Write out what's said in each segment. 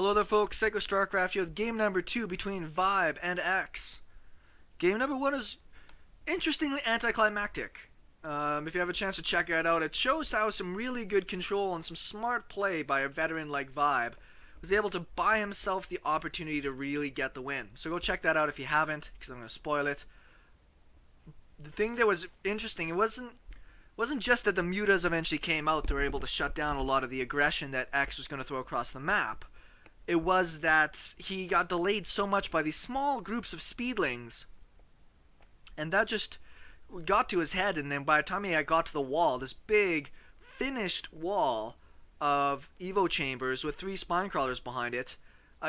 Hello there folks, SeKo Starcraft here with game number 2 between Vibe and eXXe. Game number 1 is interestingly anticlimactic. If you have a chance to check it out, it shows how some really good control and some smart play by a veteran like Vibe was able to buy himself the opportunity to really get the win. So go check that out if you haven't, because I'm going to spoil it. The thing that was interesting, it wasn't just that the mutas eventually came out that were able to shut down a lot of the aggression that eXXe was going to throw across the map. It was that he got delayed so much by these small groups of speedlings, and that just got to his head. And then by the time he got to the wall, this big finished wall of Evo chambers with 3 spine crawlers behind it,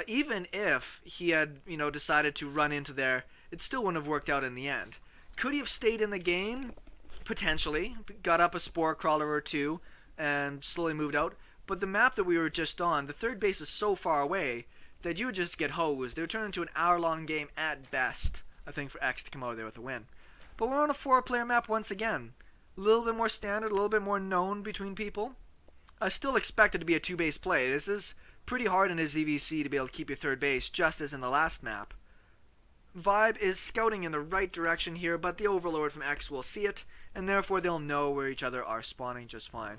even if he had decided to run into there, it still wouldn't have worked out in the end. Could he have stayed in the game? Potentially. Got up a spore crawler or 2 and slowly moved out. But the map that we were just on, the third base is so far away that you would just get hosed. It would turn into an hour-long game at best, I think, for eXXe to come out of there with a win. But we're on a 4-player map once again. A little bit more standard, a little bit more known between people. I still expect it to be a 2-base play. This is pretty hard in his ZVC to be able to keep your third base, just as in the last map. Vibe is scouting in the right direction here, but the Overlord from eXXe will see it, and therefore they'll know where each other are spawning just fine.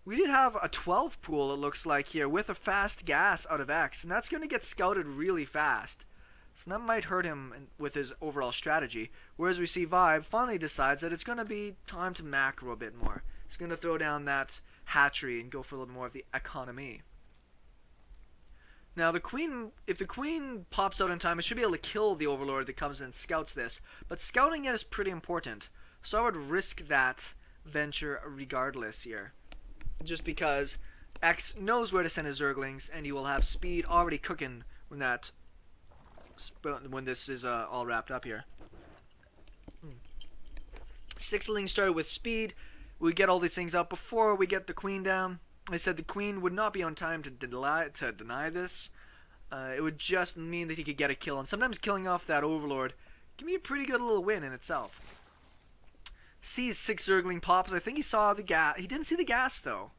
We did have a 12 pool, it looks like, here, with a fast gas out of eXXe, and that's going to get scouted really fast. So that might hurt him with his overall strategy. Whereas we see Vibe finally decides that it's going to be time to macro a bit more. He's going to throw down that hatchery and go for a little more of the economy. Now, if the queen pops out in time, it should be able to kill the Overlord that comes in and scouts this. But scouting it is pretty important, so I would risk that venture regardless here. Just because eXXe knows where to send his zerglings, and he will have speed already cooking when this is all wrapped up here. 6 lings started with speed. We get all these things out before we get the queen down. I said the queen would not be on time to deny this. It would just mean that he could get a kill, and sometimes killing off that Overlord can be a pretty good little win in itself. Sees 6 zergling pops. I think he saw the gas. He didn't see the gas though.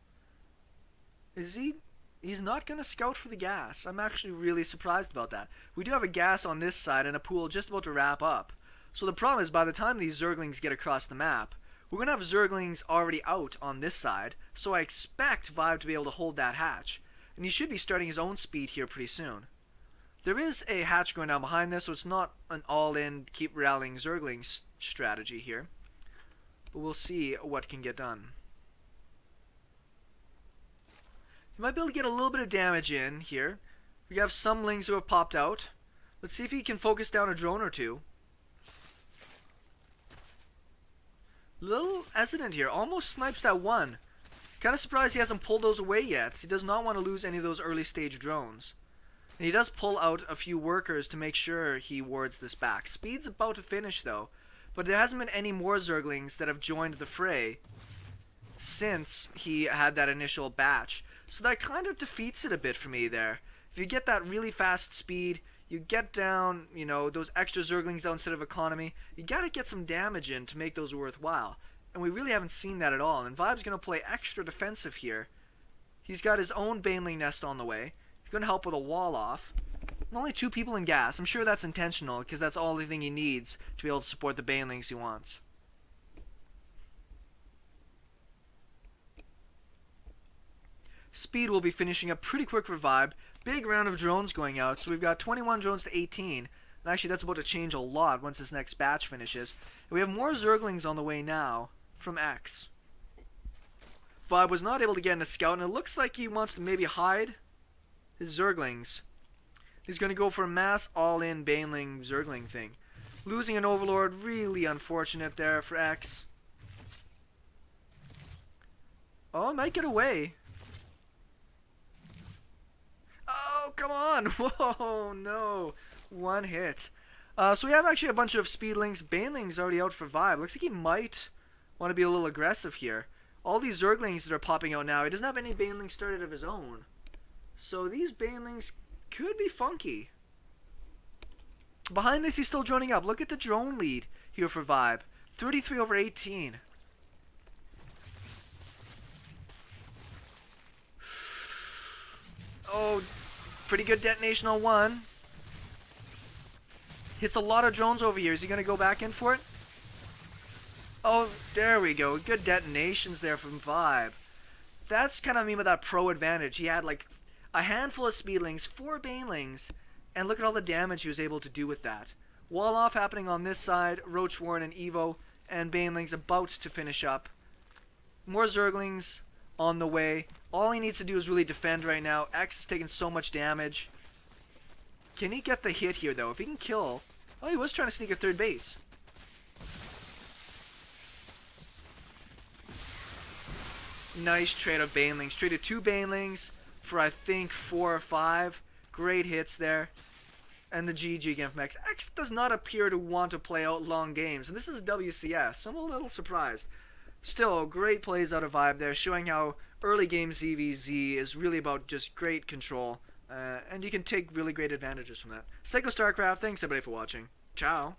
Is he? He's not going to scout for the gas. I'm actually really surprised about that. We do have a gas on this side and a pool just about to wrap up. So the problem is by the time these zerglings get across the map, we're going to have zerglings already out on this side. So I expect Vibe to be able to hold that hatch. And he should be starting his own speed here pretty soon. There is a hatch going down behind this, so it's not an all-in keep rallying zerglings strategy here. But we'll see what can get done. He might be able to get a little bit of damage in here. We have some lings who have popped out. Let's see if he can focus down a drone or 2. Little hesitant here. Almost snipes that one. Kind of surprised he hasn't pulled those away yet. He does not want to lose any of those early stage drones. And he does pull out a few workers to make sure he wards this back. Speed's about to finish though. But there hasn't been any more zerglings that have joined the fray since he had that initial batch. So that kind of defeats it a bit for me there. If you get that really fast speed, you get down, those extra zerglings out instead of economy, you gotta get some damage in to make those worthwhile. And we really haven't seen that at all. And Vibe's gonna play extra defensive here. He's got his own baneling nest on the way. He's gonna help with a wall off. Only 2 people in gas. I'm sure that's intentional, because that's all the thing he needs to be able to support the banelings he wants. Speed will be finishing up pretty quick for Vibe. Big round of drones going out, so we've got 21 drones to 18. And actually that's about to change a lot once this next batch finishes. And we have more zerglings on the way now from eXXe. Vibe was not able to get in a scout, and it looks like he wants to maybe hide his zerglings. He's going to go for a mass all-in baneling zergling thing. Losing an Overlord, really unfortunate there for eXXe. Oh, it might get away. Oh, come on! Whoa, no. 1 hit. So we have actually a bunch of speedlings. Baneling's already out for Vibe. Looks like he might want to be a little aggressive here. All these zerglings that are popping out now, he doesn't have any banelings started of his own. So these banelings could be funky. Behind this, he's still droning up. Look at the drone lead here for Vibe. 33 over 18. Oh, Pretty good detonation on one. Hits a lot of drones over here. Is he going to go back in for it? Oh, there we go. Good detonations there from Vibe. That's kind of I mean with that pro advantage. He had like a handful of speedlings, 4 banelings, and look at all the damage he was able to do with that. Wall off happening on this side. Roach Warren and Evo and banelings about to finish up. More zerglings on the way. All he needs to do is really defend right now. X is taking so much damage. Can he get the hit here though? If he can kill... Oh, he was trying to sneak a third base. Nice trade of banelings. Traded 2 banelings for I think 4 or 5. Great hits there. And the GG again from X. X does not appear to want to play out long games. And this is WCS, so I'm a little surprised. Still, great plays out of Vibe there, showing how early game ZVZ is really about just great control. And you can take really great advantages from that. SeKo Starcraft, thanks everybody for watching. Ciao.